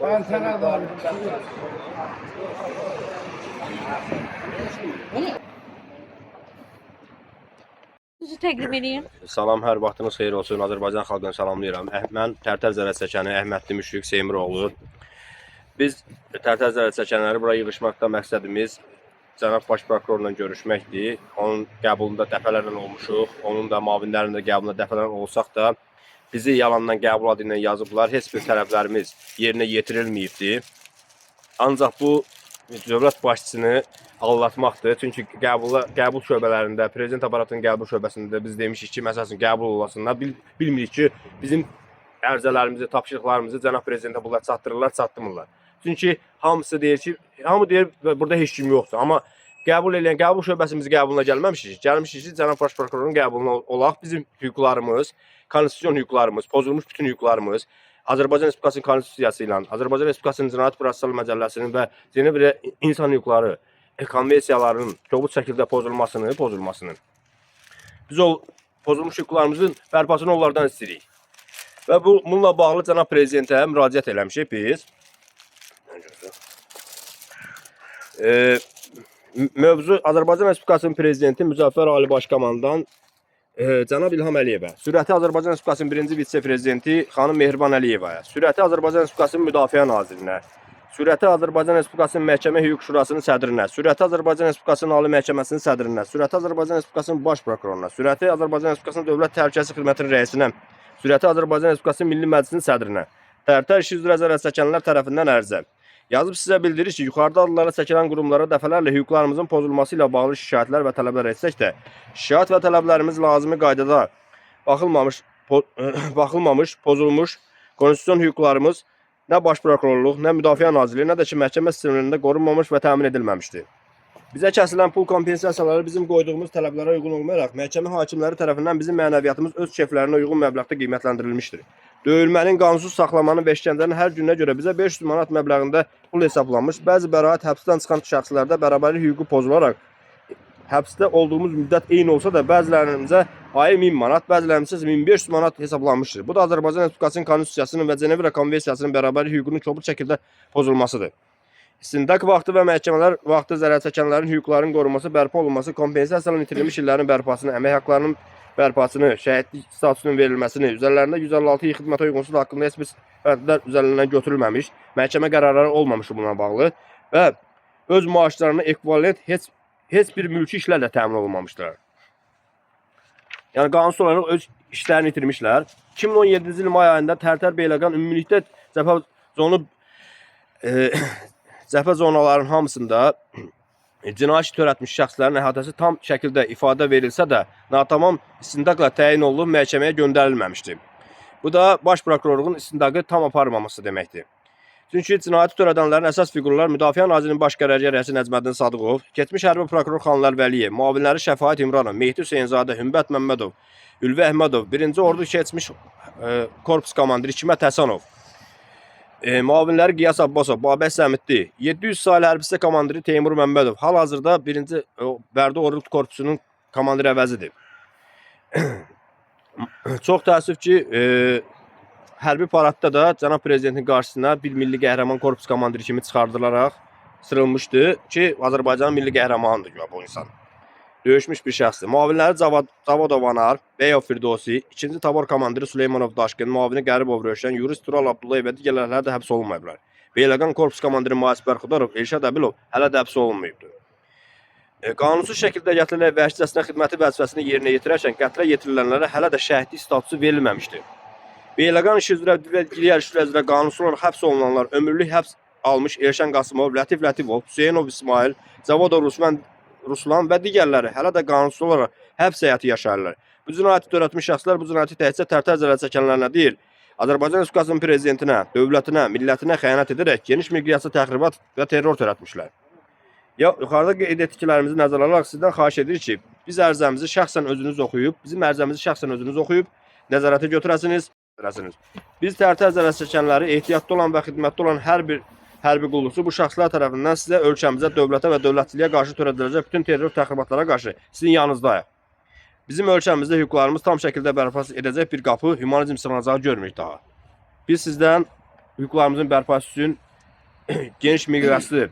Ben sana da Sizi təqdim edeyim. Salam, hər vaxtınız xeyir olsun. Azərbaycan xalqını salamlayıram. Mən Tərtər zərər çəkəni Əhmədli Müşfiq Seymiroğlu. Biz Tərtər zərər çəkənləri bura yığışmaqda məqsədimiz cənab baş prokurorla görüşməkdir. Onun qəbulunda dəfələrlə olmuşuq. Onun da müavinlərinin də qəbulunda dəfələrlə olsaq da bizi yalandan qəbul adı ilə yazıblar. Heç bir tələblərimiz yerinə yetirilməyibdir. Ancaq bu dövlət başçısını aldatmaqdır. Çünki qəbul şöbələrində, prezident aparatının qəbul şöbəsində biz demişik ki, məsələn, qəbul olasınlar. Bilmirik ki, bizim ərizələrimizi, tapşırıqlarımızı cənab prezidentə bunlar çatdırırlar, çatdırmırlar. Çünki hamısı deyir ki, hamı deyir burada heç kim yoxdur. Amma qəbul edən qəbul şöbəsimiz qəbuluna gəlməmişik. Gəlmişik ki, cənab baş prokurorun qəbuluna olaq. Bizim hüquqlarımız, konstitusiyon hüquqlarımız, pozulmuş bütün hüquqlarımız Azərbaycan Respublikasının konstitusiyası ilə, Azərbaycan Respublikasının Cinayət Prosessual Məcəlləsinin və Cenevre İnsan Hüquqları konvensiyalarının kobud şəkildə pozulmasını. Biz o pozulmuş hüquqlarımızın bərpasını onlardan istəyirik. Və bununla bağlı cənab prezidentə müraciət eləmişik biz. Mövzu Azərbaycan Respublikasının prezidenti Müzəffər Ali Başkomandan cənab İlham Əliyevə, Sürəti Azərbaycan Respublikasının birinci vitse-prezidenti xanım Mehriban Əliyevə, Sürəti Azərbaycan Respublikasının Müdafiə Nazirinə, Sürəti Azərbaycan Respublikasının Məhkəmə Hüquq Şurasının sədrinə, Sürəti Azərbaycan Respublikasının Ali Məhkəməsinin sədrinə, Sürəti Azərbaycan Respublikasının Baş Prokuroruna, Sürəti Azərbaycan Respublikasının Dövlət Təhlükəsizlik Xidmətinin rəisinə, Sürəti Azərbaycan Respublikasının Milli Məclisinin sədrinə, Tərtər işi üzrə zərər çəkənlər tərəfindən ərizə. Yazıb sizə bildirir ki, yuxarıda adlara çəkilən qurumlara dəfələrlə hüquqlarımızın pozulması ilə bağlı şikayətlər və tələblər etsək də, şikayət və tələblərimiz lazımi qaydada baxılmamış, pozulmuş konstitusiyon hüquqlarımız nə Baş Prokurorluq, nə Müdafiə Nazirliyi, nə də ki, məhkəmə sistemlərində qorunmamış və təmin edilməmişdir. Bizə kəsilən pul kompensasiyaları bizim qoyduğumuz tələblərə uyğun olmayaraq, məhkəmə hakimləri tərəfindən bizim mənəviyyatımız öz keyflərinə uyğun məbləğdə qiymətləndirilmişdir. Döyülmənin, qanunsuz saxlamanın və işgəncənin hər gününə görə bizə 500 manat məbləğində pul hesablanmış, bəzi bəraət həbsdən çıxan şəxslərdə bərabərlik hüququ pozularaq həbsdə olduğumuz müddət eyni olsa da bəzilərimizə ayı 1000 manat, bəzilərimizə 1500 manat hesablanmışdır. Bu da Azərbaycan Respublikasının konstitusiyasının və Cenevre konvensiyasının bərabərlik hüququnun kobud şəkildə pozulmasıdır. İstintaq vaxtı və məhkəmələr vaxtı zərər çəkənlərin hüquqlarının qorunması, bərpa olunması, kompensasiyaların itirilmiş illərin bərpasını, əmək haqlarının bərpasını, şəhidlik statusunun verilməsini, üzərlərində 156 xidmətə uyğunsuz haqqında heç bir fərdlər üzərindən götürülməmiş, məhkəmə qərarları olmamış buna bağlı və öz maaşlarına ekvivalent heç bir mülki işlərlə təmin olunmamışlar. Yəni, qanunsuz olaraq öz işlərini itirmişlər. 2017-ci il may ayında Tərtər Beyləqan ümumilikdə cəbhə zonalarının hamısında cinayət törətmiş şəxslərin əhatəsi tam şəkildə ifadə verilsə də, natamam istintaqla təyin olunub məhkəməyə göndərilməmişdir. Bu da Baş Prokurorluğun istintaqı tam aparmaması deməkdir. Çünki cinayəti törədənlərin əsas fiqurlar Müdafiə Nazirinin Baş Qərargah rəisi Nəcməddin Sadıqov, keçmiş hərbi prokuror Xanlar Vəliyev, müavinləri Şəfaət İmranov, Mehdi Hüseynzadə, Hümbət Məmmədov, Ülvi Əhmədov, 1-ci Ordu keçmiş korpus komandiri Hikmət Həsənov, müavinləri Qiyas Abbasov, Babək Səmidli, 700 saylı hərbi komandiri Teymur Məmmədov, hal-hazırda 1-ci Bərdə Ordu korpusunun komandiri əvəzidir. Çox təəssüf ki, hərbi paradda da cənab prezidentin qarşısına bir milli qəhrəman korpus komandiri kimi çıxardılaraq sırılmışdı ki, Azərbaycanın milli qəhrəmanıdır bu insan. Döyüşmüş bir şəxsdir. Müavinləri Cavodov Anar, Beyov Firdosi, 2-ci tabor komandiri Süleymanov Daşqın, müavini Qəribov Rövşən, Yurist Tural Abdullayev və digərləri də həbs olunmayıblar. Beyləqan korpus komandiri Maisbər Xudarov, Elşad Əbilov hələ də həbs olunmayıbdır. Qanunsuz şəkildə gətirilən vəhşicəsinə xidməti vəzifəsini yerinə yetirərkən qətlə yetirilənlərə hələ də şəhidlik statusu verilməmişdir. Beyləqan işi üzrə və digər işlər üzrə qanunsuz olaraq həbs olunanlar ömürlük həbs almış Elşən Qasımov, Lətif Lətifov, Hüseynov İsmail, Cavodov Ruslan və digərləri hələ də qanunsuz olaraq həbs həyatı yaşayırlar. Bu cinayəti törətmiş şəxslər bu cinayəti təkcə Tərtər zərər çəkənlərinə deyil, Azərbaycan Respublikasının prezidentinə, dövlətinə, millətinə xəyanət edərək geniş miqyaslı təxribat və terror törətmişlər. Yuxarıda qeyd etdiklərimizi nəzərə alaraq sizdən xahiş edirik ki, bizim ərizəmizi şəxsən özünüz oxuyub, nəzarətə götürəsiniz. Biz Tərtər zərər çəkənləri ehtiyatlı olan və xidmətli olan hər bir hərbi qulluqçu bu şəxslər tərəfindən sizə, ölkəmizə, dövlətə və dövlətçiliyə qarşı törədiləcək bütün terror təxribatlara qarşı sizin yanınızdayıq. Bizim ölkəmizdə hüquqlarımız tam şəkildə bərpa edəcək bir qapı, humanizm sığınacağı görmürük daha. Biz sizdən hüquqlarımızın bərpası üçün geniş miqyaslı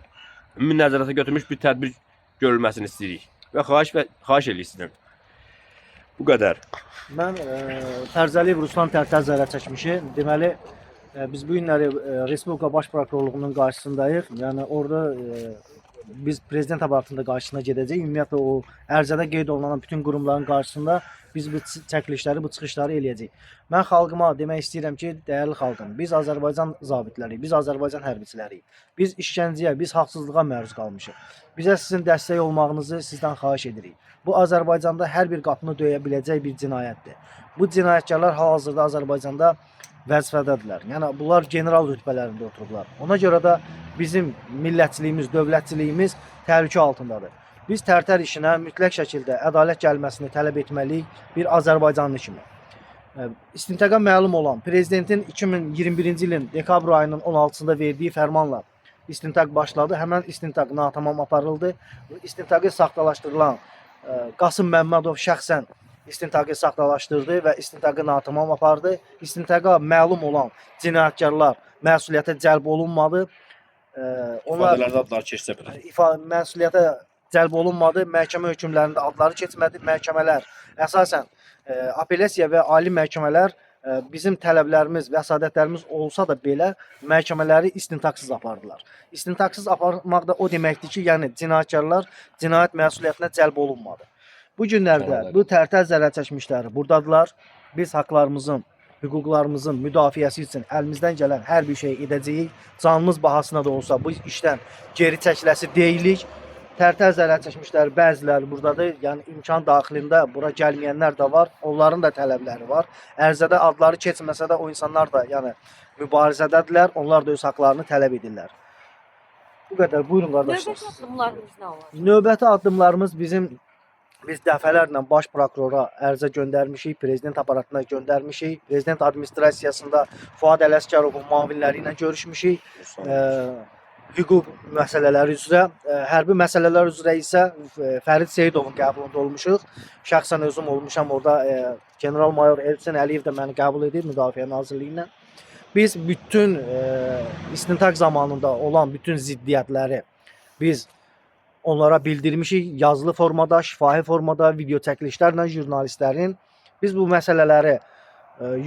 ümumi nəzarətə götürmüş bir tədbir görülməsini istəyirik və xahiş edirik sizdən. Bu qədər. Mən Tərzəliyev Ruslan Tərtər zərər çəkmişi. Deməli, biz bu günləri Respublika Baş Prokurorluğunun qarşısındayıq. Yəni orada biz prezident aparatında qarşısına gedəcəyik. Ümumiyyətlə o ərizədə qeyd olunan bütün qurumların qarşısında biz bu çəkilişləri, bu çıxışları eləyəcəyik. Mən xalqıma demək istəyirəm ki, dəyərli xalqım, biz Azərbaycan zabitləriyik, biz Azərbaycan hərbiçiləriyik. Biz işgəncəyə, biz haqsızlığa məruz qalmışıq. Bizə sizin dəstək olmağınızı sizdən xahiş edirik. Bu Azərbaycanda hər bir qapını döyə biləcək bir cinayətdir. Bu cinayətkarlar hal-hazırda Azərbaycanda vəzifədədirlər. Yəni bunlar general rütbələrində oturublar. Ona görə də bizim millətçiliyimiz, dövlətçiliyimiz təhlükə altındadır. Biz Tərtər işinə mütləq şəkildə ədalət gəlməsini tələb etməliyik bir Azərbaycanlı kimi. İstintaqa məlum olan prezidentin 2021-ci ilin dekabr ayının 16-sında verdiyi fərmanla istintaq başladı. Həmən istintaq natamam aparıldı. İstintaqı saxtalaşdırılan Qasım Məmmədov şəxsən istintaqı saxtalaşdırdı və istintaqı natamam apardı. İstintaqa məlum olan cinayətkarlar məsuliyyətə cəlb olunmadı. Onlar İfadələrdə adlar keçsə belə. Məsuliyyətə cəlb olunmadı. Məhkəmə hökmlərində adları keçmədi. Məhkəmələr əsasən apellyasiya və ali məhkəmələr bizim tələblərimiz, vəsadətlərimiz olsa da belə məhkəmələri istintaqsız apardılar. İstintaqsız aparmaq da o deməkdir ki, yəni cinayətkarlar cinayət məsuliyyətinə cəlb olunmadı. Bu günlərdə bu Tərtər zərər çəkmişləri buradadılar. Biz haqlarımızın, hüquqlarımızın müdafiəsi üçün əlimizdən gələn hər bir şey edəcəyik. Canımız bahasına da olsa bu işdən geri çəkiləsi deyilik. Tərtər zərər çəkmişləri bəziləri buradadır. Yəni imkan daxilində bura gəlməyənlər də var. Onların da tələbləri var. Ərizədə adları keçməsə də o insanlar da yəni mübarizədədirlər. Onlar da öz haqlarını tələb edirlər. Bu qədər. Buyurun qardaşlar. Növbəti addımlarımız nə olur? Növbəti addımlarımız biz dəfələrlə baş prokurora ərizə göndərmişik, prezident aparatına göndərmişik, prezident administrasiyasında Fuad Ələsgərovun müavinləri ilə görüşmüşük. Hüquq məsələləri üzrə, hərbi məsələlər üzrə isə Fərid Seyidovun qəbulunda olmuşuq. Şəxsən özüm olmuşam orada. General-mayor Elçin Əliyev də məni qəbul edib Müdafiə Nazirliyindən. Biz bütün istintaq zamanında olan bütün ziddiyyətləri biz onlara bildirmişik. Yazılı formada, şifahi formada, video çəkilişlərlə jurnalistlərin. Biz bu məsələləri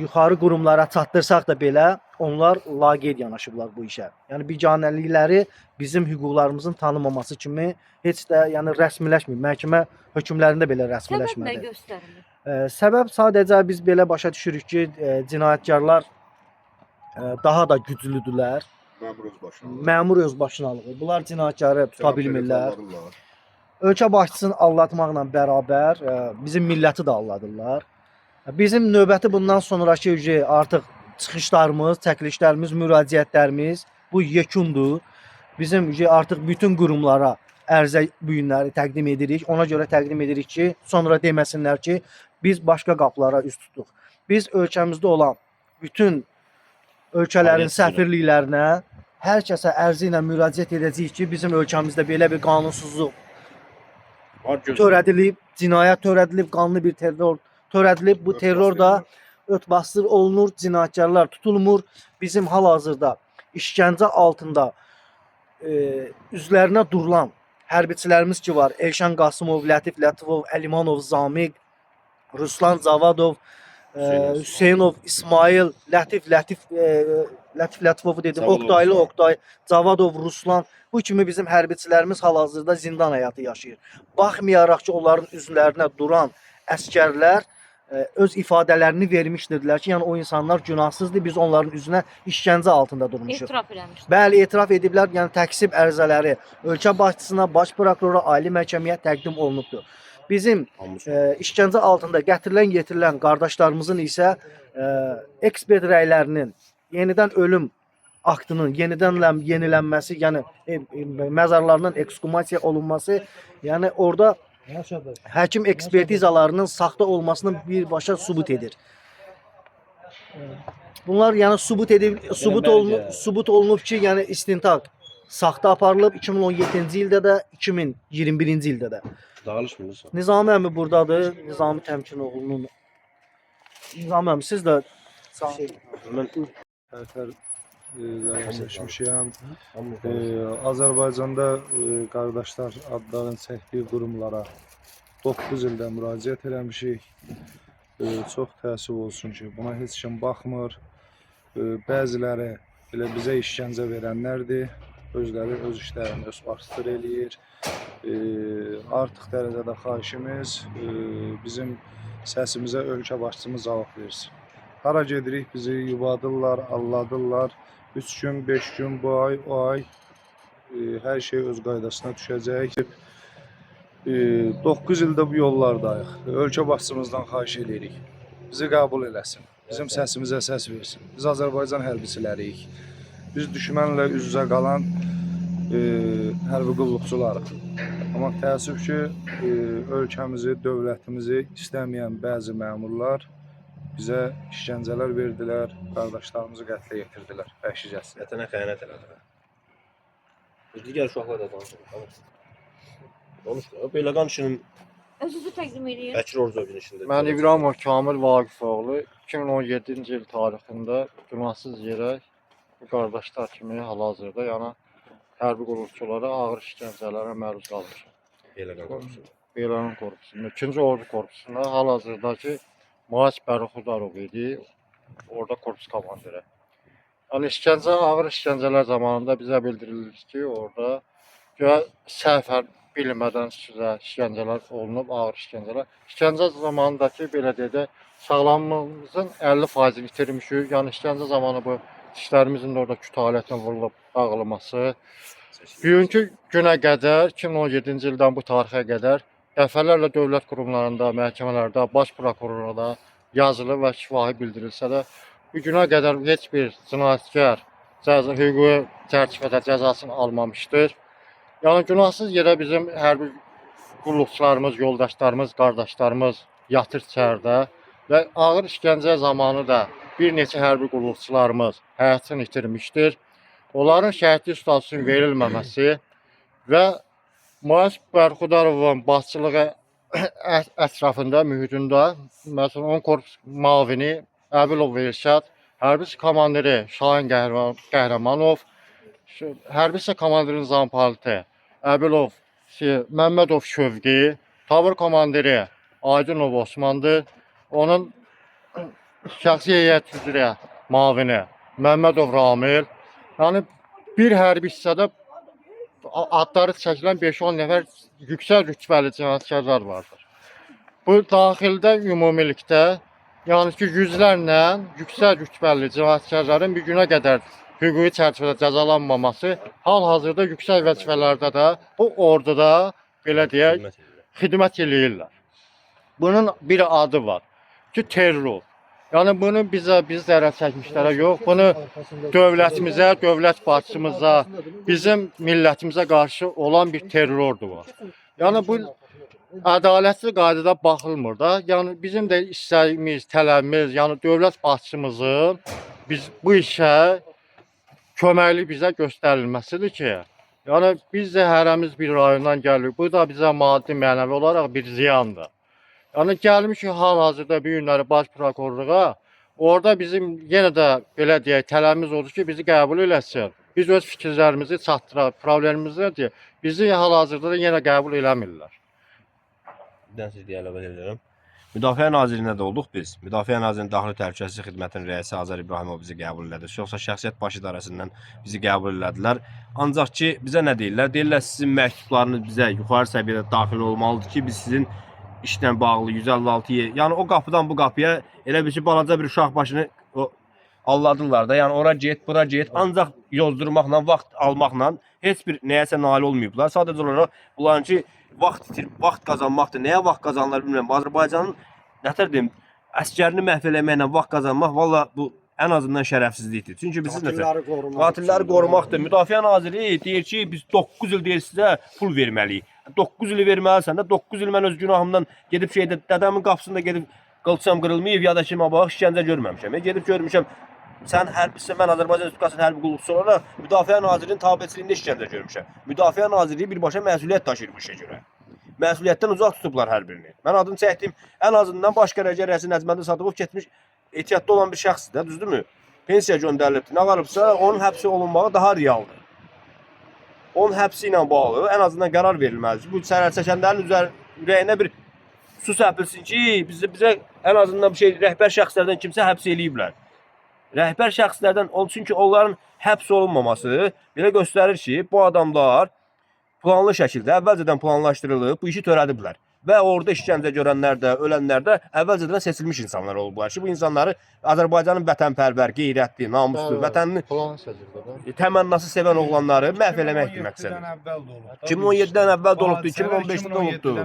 yuxarı qurumlara çatdırsaq da belə onlar laqeyd yanaşıblar bu işə. Yəni biganəlikləri bizim hüquqlarımızın tanınmaması kimi heç də yəni rəsmiləşmir. Məhkəmə hökmlərində belə rəsmiləşmədi. Səbəb nə göstərilir? Səbəb sadəcə biz belə başa düşürük ki, cinayətkarlar daha da güclüdürlər. Məmur özbaşınalığı. Bunlar cinayətkarı tuta bilmirlər. Ölkə başçısını aldatmaqla bərabər bizim milləti də aldadırlar. Bizim növbəti bundan sonraki artıq çıxışlarımız, çəkilişlərimiz, müraciətlərimiz bu yekundur. Bizim artıq bütün qurumlara ərizə bu günləri təqdim edirik. Ona görə təqdim edirik ki, sonra deməsinlər ki, biz başqa qapılara üst tutduq. Biz ölkəmizdə olan bütün ölkələrin səfirliklərinə hər kəsə ərizə ilə müraciət edəcəyik ki, bizim ölkəmizdə belə bir qanunsuzluq törədilib, cinayət törədilib, qanlı bir terror törədilib. Bu terror da örtbasdır olunur, cinayətkarlar tutulmur. Bizim hal-hazırda işgəncə altında üzlərinə durulan hərbiçilərimiz ki var. Elşən Qasımov, Lətif Lətifov, Əlimanov, Zamiq, Ruslan Zavadov, Hüseynov, İsmail, Lətif Lətifovu dedim, Oqtaylı Oqtay, Zavadov, Ruslan. Bu kimi bizim hərbiçilərimiz hal-hazırda zindan həyatı yaşayır. Baxmayaraq ki, onların üzlərinə duran əskərlər öz ifadələrini vermişdirlər ki, yəni o insanlar günahsızdır, biz onların üzünə işgəncə altında durmuşuq. Etiraf eləmişdir. Bəli, etiraf ediblər, yəni təksib ərizələri ölkə başçısına, baş prokurora, ali məhkəməyə təqdim olunubdur. Bizim işgəncə altında gətirilən, yetirilən qardaşlarımızın isə ekspert rəylərinin yenidən ölüm aktının yenidən yenilənməsi, yəni məzarlarının ekskumasiya olunması, yəni orada həkim ekspertizalarının saxta olmasını birbaşa sübut edir. Bunlar yəni sübut olunub ki, yəni istintaq saxta aparılıb 2017-ci ildə də, 2021-ci ildə də. Dağılışmır. Nizami əmi buradadır, Nizami Təmkinoğlu'nun. Nizami əmi siz də Mən zərər çəkmişəm. Azərbaycanda qardaşlar adların çəkdiyi qurumlara 9 ildə müraciət eləmişik. Çox təəssüf olsun ki, buna heç kim baxmır. Bəziləri elə bizə işgəncə verənlərdir. Özləri öz işlərini öz vaxtdır eləyir. Artıq dərəcədə xahişimiz bizim səsimizə ölkə başçımız cavab versin. Hara gedirik bizi yubadırlar, alladırlar. 3 gün, 5 gün, bu ay, o ay hər şey öz qaydasına düşəcək. 9 ildə bu yollardayıq. Ölkə başçımızdan xahiş edirik. Bizi qəbul eləsin. Bizim səsimizə səs versin. Biz Azərbaycan hərbiçiləriyik. Biz düşmənlə üz-üzə qalan hərbi qulluqçularıq. Amma təəssüf ki, ölkəmizi, dövlətimizi istəməyən bəzi məmurlar bizə işgəncələr verdilər, qardaşlarımızı qətlə yetirdilər, vəhşicəsinə. Vətənə xəyanət elədilər. Digər uşaqlar da danışır. Danışmır. Beyləqan işinin Özünüzü təqdim edin. Bəkir Orzovun işində. Mən İbrahimov Kamil Vaqifoğlu 2017-ci il tarixində günahsız yerə bu qardaşlar kimi hal-hazırda yəni hərbi qulluqçulara ağır işgəncələrə məruz qalmışam. Beyləqan korpusu. Beyləqan korpusunda, 2-ci ordu korpusunda hal-hazırdakı Maç Bərxudarov idi, orada korpus komandiri. Yəni işgəncə, ağır işgəncələr zamanında bizə bildirilir ki, orada səhvən bilmədən sizə işgəncələr olunub, ağır işgəncələr. İşgəncə zamanındakı belə deyək, sağlamlığımızın 50%-ni itirmişik. Yəni işgəncə zamanı bu dişlərimizin də orada küt alətlə vurulub dağılması. Bugünkü günə qədər, 2017-ci ildən bu tarixə qədər dəfələrlə dövlət qurumlarında, məhkəmələrdə, baş prokurorluğunda yazılı və şifahi bildirilsə də, bu günə qədər heç bir cinayətkar hüquqi çərçivədə cəzasını almamışdır. Yəni günahsız yerə bizim hərbi qulluqçularımız, yoldaşlarımız, qardaşlarımız yatır içəridə və ağır işgəncə zamanı da bir neçə hərbi qulluqçularımız həyatını itirmişdir. Onların şəhidlik statusunun verilməməsi və Maç Bərxudarovun başçılığı ətrafında, mühitində, məsələn, onun korpus mavini Əbilov Elşad, hərbi komandiri Şahin Qəhrəmanov, hərbi komandirin zampaliti Əbilov Məmmədov Şövqi, tabur komandiri Aydınov Osmandır, onun şəxsi heyət üzrə mavini Məmmədov Ramil. Yəni bir hərbi hissədə adları çəkilən 5-10 nəfər yüksək rütbəli cinayətkarlar vardır. Bu daxildə ümumilikdə yəni ki, yüzlərlə yüksək rütbəli cinayətkarların bir günə qədər hüquqi çərçivədə cəzalanmaması hal-hazırda yüksək vəzifələrdə də bu orduda belə deyək xidmət eləyirlər. Bunun bir adı var ki, terror. Yəni bunu biz zərər çəkmişlərə yox, bunu dövlətimizə, dövlət başçımıza, bizim millətimizə qarşı olan bir terrordur var. Yəni bu ədalətli qaydada baxılmır da. Yəni bizim də istəyimiz, tələbimiz, yəni dövlət başçımızın biz bu işə köməkli bizə göstərilməsidir ki, yəni biz də hərəmiz bir rayondan gəlirik. Bu da bizə maddi, mənəvi olaraq bir ziyandır. Yəni gəlmişik hal-hazırda bu günləri baş prokurorluğa. Orada bizim yenə də belə deyək, tələbimiz odur ki, bizi qəbul eləsin. Biz öz fikirlərimizi çatdıraq, problemimiz nədir? Bizi hal-hazırda da yenə qəbul eləmirlər. Bir dənə siz deyə əlavə edirəm. Müdafiə Nazirliyində də olduq biz. Müdafiə Nazirliyinin Daxili Təhlükəsizlik Xidmətinin rəisi Azər İbrahimov bizi qəbul elədi. Yoxsa Şəxsiyyət Baş İdarəsindən bizi qəbul elədilər. Ancaq ki, bizə nə deyirlər? Deyirlər sizin məktublarınız bizə yuxarı səviyyədə daxil olmalıdır ki, biz sizin işlə bağlı 156 yer. Yəni o qapıdan bu qapıya elə bir ki, balaca bir uşaq başını alladırlar da. Yəni ora get, bura get. Ancaq yozdurmaqla, vaxt almaqla heç bir nəyəsə nail olmayıblar. Sadəcə olaraq bunların ki, vaxt qazanmaqdır. Nəyə vaxt qazanırlar bilmirəm. Azərbaycanın nətər deyim, əskərini məhv eləməklə vaxt qazanmaq valla bu ən azından şərəfsizlikdir. Çünki biz qatilləri qorumaqdır. Müdafiə Naziri deyir ki, biz 9 il deyir sizə pul verməliyik. 9 ili verməlisən də 9 il mən öz günahımdan gedib dədəmin qapısında gedib qılçam qırılmayıb ya da ki, bax işgəncə görməmişəm. Gedib görmüşəm. Sən hərbisən, mən Azərbaycan Respublikasının hərbi qulluqçusu olaraq Müdafiə Nazirinin tabeçiliyində işgəncə görmüşəm. Müdafiə Nazirliyi birbaşa məsuliyyət daşıyır bu işə görə. Məsuliyyətdən uzaq tutublar hər birini. Mən adını çəkdim, ən azından baş qərargah rəisi Nəcməddin Sadıqov getmiş ehtiyatda olan bir şəxsdir də, düzdürmü? pensiya göndərilibdir, nə qalıbsa, onun həbs olunmağı daha realdır. Onun həbsi ilə bağlı ən azından qərar verilməlidir. Bu zərərçəkənlərin ürəyinə bir su səpilsin ki, bizə ən azından bir şey rəhbər şəxslərdən kimsə həbs eləyiblər. Rəhbər şəxslərdən, çünki onların həbs olunmaması belə göstərir ki, bu adamlar planlı şəkildə əvvəlcədən planlaşdırılıb, bu işi törədiblər. Və orada işgəncə görənlər də, ölənlər də əvvəlcədən seçilmiş insanlar olublar ki, bu insanları Azərbaycanın vətənpərvər, qeyrətli, namuslu, vətənini təmənnası sevən oğlanları məhv eləməkdir məqsədi. 2017-dən əvvəl də olubdur, 2015-də olubdur.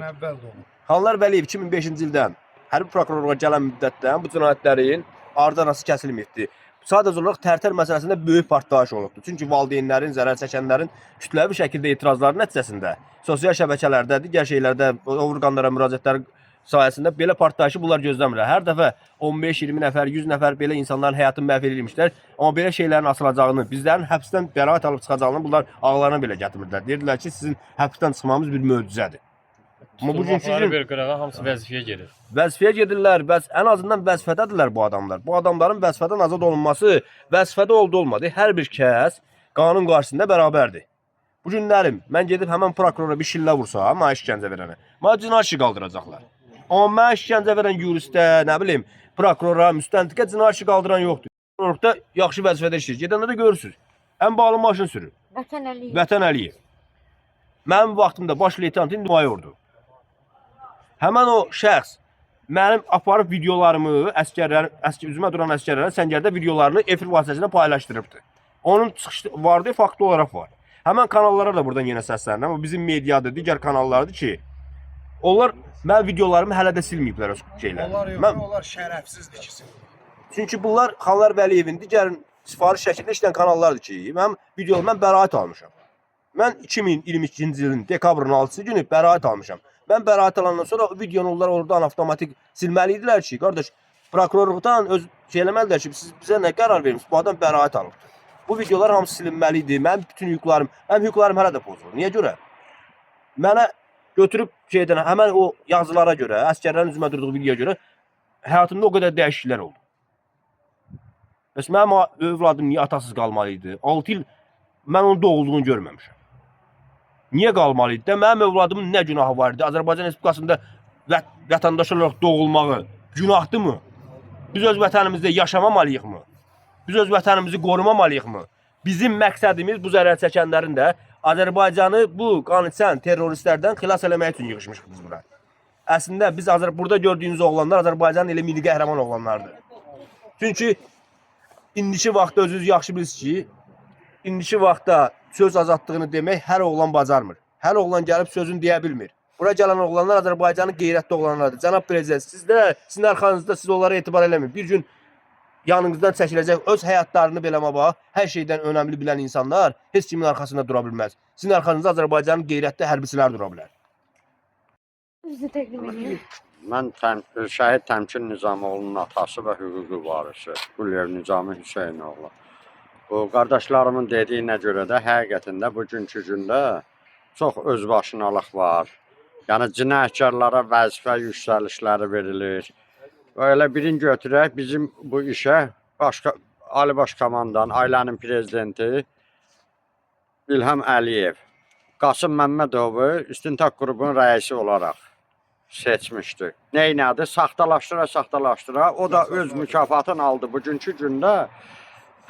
Xanlar Vəliyev 2005-ci ildən hərbi prokurorluğa gələn müddətdən bu cinayətlərin ardı-arası kəsilməkdir. Sadəcə olaraq Tərtər məsələsində böyük partlayış olubdur. Çünki valideynlərin, zərər çəkənlərin kütləvi şəkildə etirazları nəticəsində sosial şəbəkələrdə, digər şeylərdə, orqanlara müraciətlər sayəsində belə partlayışı bunlar gözləmirlər. Hər dəfə 15-20 nəfər, 100 nəfər belə insanların həyatını məhv edilmişlər. Amma belə şeylərin asılacağını, bizlərin həbsdən bəraət alıb çıxacağını bunlar ağlarına belə gətirmirdilər. Deyirdilər ki, sizin həbsdən çıxmamız bir möcüzədir. Amma bugünkü bir qırağa hamısı vəzifəyə gedir. Vəzifəyə gedirlər, ən azından vəzifədədirlər bu adamlar. Bu adamların vəzifədən azad olunması, vəzifədə olmadı. Hər bir kəs qanun qarşısında bərabərdir. Bu günlərim mən gedib həmən prokurora bir şillə vursam, mənə işgəncə verənə, mənə cinayət işi qaldıracaqlar. Amma mənə işgəncə verən yuristə, nə bilim, prokurora, müstəntiqə cinayət işi qaldıran yoxdur. Prokurorluqda yaxşı vəzifədə işləyir. Gedəndə də görürsünüz. Ən bağlı maşın sürür. Vətən Əliyev. Vətən Əliyev. Mənim vaxtımda baş leytenant indi mayordur. Həmən o şəxs mənim aparıb videolarımı, üzümə duran əsgərlərin səngərdə videolarını efir vasitəsilə paylaşdırıbdır. Onun çıxışı vardı, faktı olaraq var. Həmən kanallara da buradan yenə səslənirəm. Amma bizim mediadır, digər kanallardır ki, onlar mənim videolarımı hələ də silməyiblər öz şeyləri. Onlar şərəfsizdir ki. Çünki bunlar Xanlar Vəliyevin digər sifariş şəklində işləyən kanallardır ki, mənim videolarımdan bəraət almışam. Mən 2022-ci ilin dekabrın 6-cı günü bəraət almışam. Mən bəraət alandan sonra o videonu onlar oradan avtomatik silməli idilər ki, qardaş, prokurorluqdan öz şey eləməlidirlər ki, siz bizə nə qərar vermişsiniz, bu adam bəraət alıbdır. Bu videolar hamısı silinməli idi. Mənim bütün mənim hüquqlarım hələ də pozulur. Niyə görə? Mənə götürüb həmən o yazılara görə, əsgərlərin üzümə durduğu videoya görə həyatımda o qədər dəyişikliklər oldu. Bəs mənim övladım niyə atasız qalmalı idi? 6 il mən onun doğulduğunu görməmişəm. Niyə qalmalı idi? Mənim övladımın nə günahı var idi? Azərbaycan Respublikasında vətəndaş olaraq doğulmağı günahdırmı? Biz öz vətənimizdə yaşamamalıyıq mı? Biz öz vətənimizi qorumamalıyıq mı? Bizim məqsədimiz bu zərər çəkənlərin də Azərbaycanı bu qanıçən terroristlərdən xilas eləmək üçün yığışmışıq biz bura. Əslində biz burada gördüyünüz oğlanlar Azərbaycanın elə milli qəhrəman oğlanlardır. Çünki indiki vaxtda özünüz yaxşı bilirsiniz ki, indiki vaxtda söz azadlığını demək hər oğlan bacarmır. Hər oğlan gəlib sözünü deyə bilmir. Bura gələn oğlanlar Azərbaycanın qeyrətli oğlanlardır. Cənab Prezident, sizin arxanızda siz onlara etibar eləməyin. Bir gün yanınızdan çəkiləcək öz həyatlarını beləmə bax, hər şeydən önəmli bilən insanlar heç kimin arxasında dura bilməz. Sizin arxanızda Azərbaycanın qeyrətli hərbçilər dura bilər. Özünüzü təqdim edin. Mən Şəhid Təmkin Nizamoğlu'nun atası və hüquqi varisi Quliyev Nizami Hüseynoğlu. Bu qardaşlarımın dediyinə görə də həqiqətində bugünkü gündə çox özbaşınalıq var. Yəni cinayətkarlara vəzifə yüksəlişləri verilir. Elə birinci götürək bizim bu işə Ali Baş Komandan, ailənin prezidenti İlham Əliyev, Qasım Məmmədovu İstintaq qrupunun rəisi olaraq seçmişdi. Neynədir? Saxtalaşdıra. O da öz mükafatını aldı bugünkü gündə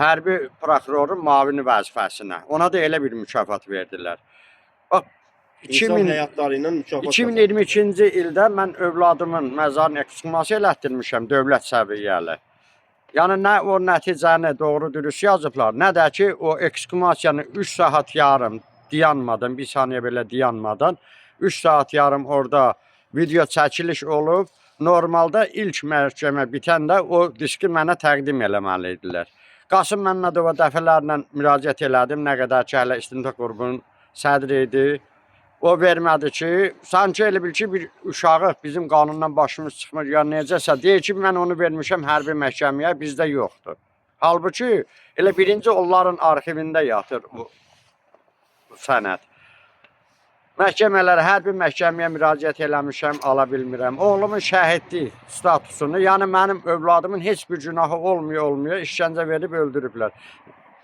hərbi prokurorun mavini vəzifəsinə. Ona da elə bir mükafat verdilər. Bax, 2022-ci ildə mən övladımın məzarını ekshumasiya elətdirmişəm dövlət səviyyəli. Yəni nə o nəticəni doğru dürüst yazıblar, nə də ki o ekshumasiyanı 3 saat yarım dayanmadan, bir saniyə belə dayanmadan 3 saat yarım orada video çəkiliş olub. Normalda ilk məhkəmə bitəndə o diski mənə təqdim eləməli idilər. Qasım Məmmədova dəfələrlə müraciət elədim, nə qədər ki hələ İstintaq qrupunun sədri idi. O vermədi ki, sanki elə bil ki, bir uşağı bizim qanundan başımız çıxmır, ya necəsə deyir ki, mən onu vermişəm hərbi məhkəməyə, bizdə yoxdur. Halbuki, elə birinci onların arxivində yatır bu sənəd. Məhkəmələrə, hər bir məhkəməyə müraciət eləmişəm, ala bilmirəm. Oğlumun şəhidlik statusunu, yəni mənim övladımın heç bir günahı olmuyor, işgəncə verib öldürüblər.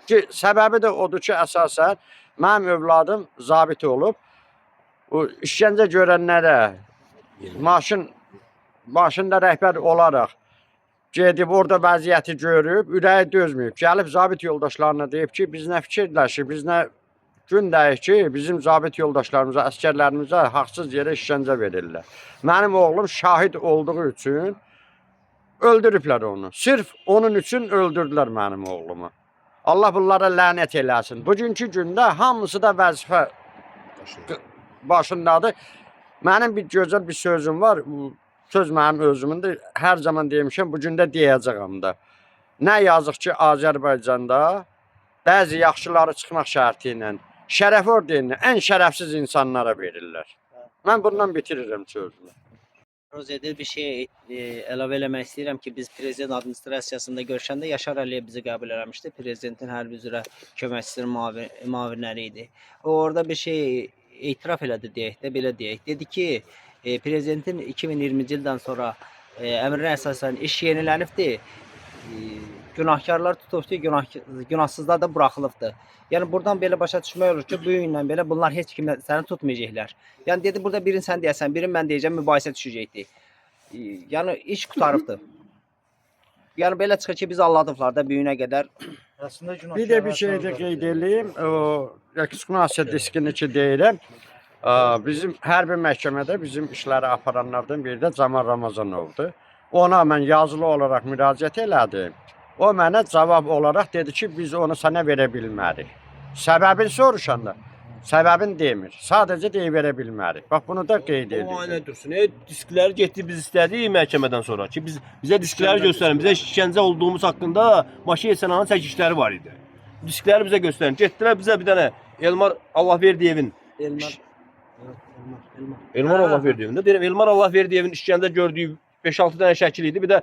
Ki, səbəbi də odur ki, əsasən mənim övladım zabit olub. O işgəncə görənlərə maşında rəhbər olaraq gedib orada vəziyyəti görüb, ürəyi dözməyib. Gəlib zabit yoldaşlarına deyib ki, biz nə fikirləşir, biz nə gün deyək ki, bizim zabit yoldaşlarımıza, əskərlərimizə haqsız yerə işgəncə verirlər. Mənim oğlum şahid olduğu üçün öldürüblər onu. Sırf onun üçün öldürdülər mənim oğlumu. Allah bunlara lənət eləsin. Bugünkü gündə hamısı da vəzifə başındadır. Mənim bir gözəl bir sözüm var. Söz mənim özümündür. Hər zaman demişəm, bugün də deyəcəyəm də. Nə yazıq ki, Azərbaycanda bəzi yaxşıları çıxmaq şərti ilə şərəf ordenini ən şərəfsiz insanlara verirlər. Mən bundan bitirirəm sözümü. Arzu edir bir şey əlavə eləmək istəyirəm ki, biz prezident administrasiyasında görüşəndə Yaşar Əliyev bizi qəbul eləmişdi. Prezidentin hərbi üzrə köməkçisinin müavinləri idi. O orada bir şey etiraf elədi deyək də, belə deyək. Dedi ki, prezidentin 2020-ci ildən sonra əmrinə əsasən iş yenilənibdir. Günahkarlar tutulubdur, günahsızlar da buraxılıbdır. Yəni buradan belə başa düşmək olur ki, bu günlə belə bunlar heç kimə səni tutmayacaqlar. Yəni dedi burada birini sən deyəsən, birini mən deyəcəm, mübahisə düşəcəkdi. Yəni iş qutarıbdır. Yəni belə çıxır ki, biz alladıblar da bu günə qədər. Bir də bir şey də qeyd edeyim. O eksklüziv diskini ki deyirəm. Bizim hər bir məhkəmədə bizim işləri aparanlardan biri də Camal Ramazanovdur. Ona mən yazılı olaraq müraciət elədim. O mənə cavab olaraq dedi ki, biz onu sənə verə bilmərik. Səbəbini soruşanda, səbəbini demir. Sadəcə deyə verə bilmərik. Bax, bunu da qeyd edir. O aynə dursun. Diskləri getdi biz istədik məhkəmədən sonra ki, bizə diskləri göstərin. Bizə işgəncə olduğumuz haqqında Maşiyev Sənanın çəkişləri var idi. Diskləri bizə göstərin. Getdilər bizə bir dənə Elmar Allahverdiyevin Elmar Allahverdiyevin də deyirəm, Elmar Allahverdiyevin işgəncə gördüyü 5-6 dənə şəkil idi. Bir də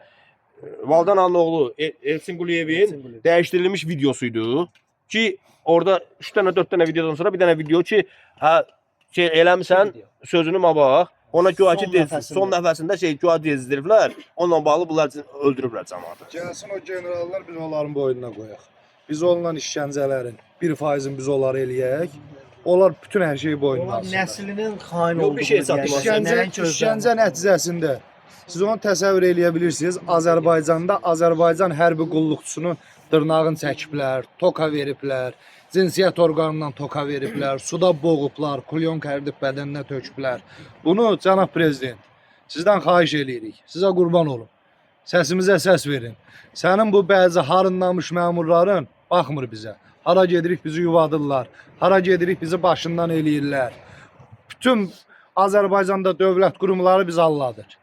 Valdan Alın oğlu Elçin Quliyevin dəyişdirilmiş videosuydu ki, orada 3 dənə 4 dənə videodan sonra bir dənə video ki, şey eləmisən, sözünü bax. Ona güya ki, son nəfəsində şey güya dezdiriblər. Onunla bağlı bunlar öldürüblər cəmaatı. Gəlsin o generallar biz onların boynuna qoyaq. Biz onunla işgəncələrin 1%-ini biz onları eləyək. Onlar bütün hər şeyi boynuna alsınlar. Nəslinin xain Yox, olduğunu bir şey satmaz. İşgəncə nəticəsində siz onu təsəvvür eləyə bilirsiniz. Azərbaycanda Azərbaycan hərbi qulluqçusunu dırnağını çəkiblər, toka veriblər, cinsiyyət orqanından toka veriblər, suda boğublar, kulyonka ərdib bədəninə töküblər. Bunu cənab prezident, sizdən xahiş eləyirik. Sizə qurban olun. Səsimizə səs verin. Sənin bu bəzi harınlamış məmurların baxmır bizə. Hara gedirik bizi yuvadırlar. Hara gedirik bizi başından eləyirlər. Bütün Azərbaycanda dövlət qurumları bizi alladır.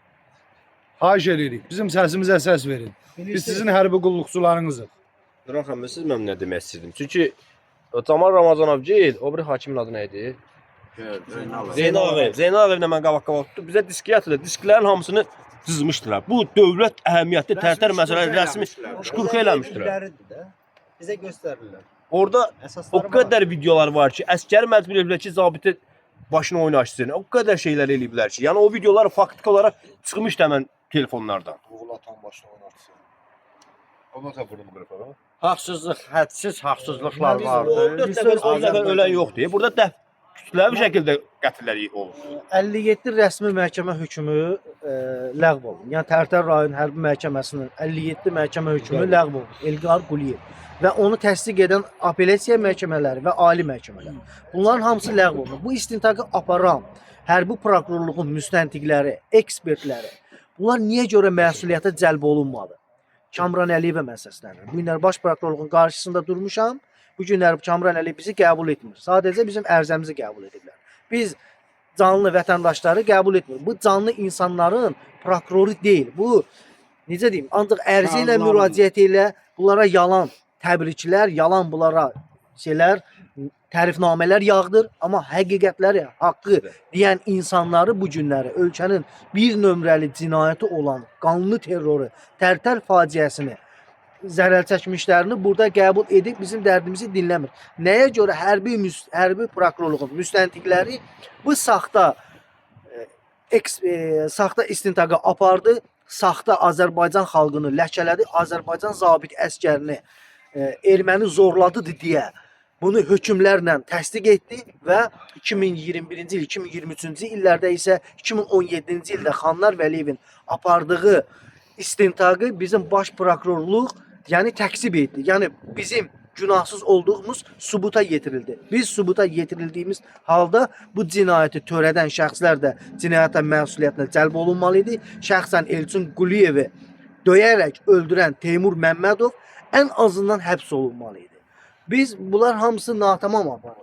Xahiş edirik. Bizim səsimizə səs verin. Biz sizin hərbi qulluqçularınızıq. Duran xanım, siz mən nə demək istəyirdim? Çünki Camal Ramazanov gil, o biri hakimin adı nə idi? Zeynalov. Zeynalov ilə mən qabaq-qabaq tutdu. Bizə disk gətirdi. Disklərin hamısını cızmışdılar. Bu dövlət əhəmiyyətli tərtər məsələləri rəsmi şükurka eləmişdilər. Bizə göstərirlər. Orada o qədər videolar var ki, əskəri məcbur ediblər ki, zabiti başını oynaşsın. O qədər şeylər eləyiblər ki, yəni o videolar faktiki olaraq çıxmışdı həmən telefonlardan. Oğlatan başını oynatsın. Ondan sonra bunu qırıp. Haqsızlıq, hədsiz haqsızlıqlar vardı. 4 nəfər ölən yoxdur. Burada kütləvi şəkildə qətllər olur. 57 rəsmi məhkəmə hökmü ləğv olundu. Yəni Tərtər rayon hərbi məhkəməsinin 57 məhkəmə hökmü ləğv olundu. Elqar Quliyev və onu təsdiq edən apellyasiya məhkəmələri və ali məhkəmələr. Bunların hamısı ləğv olundu. Bu istintaqı aparan hərbi prokurorluğun müstəntiqləri, ekspertləri bunlar niyə görə məsuliyyətə cəlb olunmadı? Kamran Əliyevə mən səslənirəm. Bu günlər baş prokurorluğun qarşısında durmuşam. Bu günlər Kamran Əliyev bizi qəbul etmir. Sadəcə bizim ərizəmizi qəbul ediblər. Biz canlı vətəndaşları qəbul etmirik. Bu canlı insanların prokuroru deyil. Bu necə deyim, ancaq ərizə ilə müraciət ilə bunlara yalan təbriklər, yalan bunlara şeylər, tərifnamələr yağdır, amma həqiqətləri, haqqı deyən insanları bu günləri ölkənin bir nömrəli cinayəti olan qanlı terroru, Tərtər faciəsini zərər çəkmişlərini burada qəbul edib bizim dərdimizi dinləmir. Nəyə görə hərbi prokurorluğun müstəntiqləri bu saxta saxta istintaqa apardı, saxta Azərbaycan xalqını ləkələdi, Azərbaycan zabit əskərini erməni zorladı deyə bunu hökmlərlə təsdiq etdi və 2021-ci il, 2023-cü illərdə isə 2017-ci ildə Xanlar Vəliyevin apardığı istintaqı bizim baş prokurorluq yəni təksib etdi. Yəni bizim günahsız olduğumuz sübuta yetirildi. Biz sübuta yetirildiyimiz halda bu cinayəti törədən şəxslər də cinayətə məsuliyyətinə cəlb olunmalı idi. Şəxsən Elçin Quliyevi döyərək öldürən Teymur Məmmədov ən azından həbs olunmalı idi. Biz bunlar hamısı natamam aparır.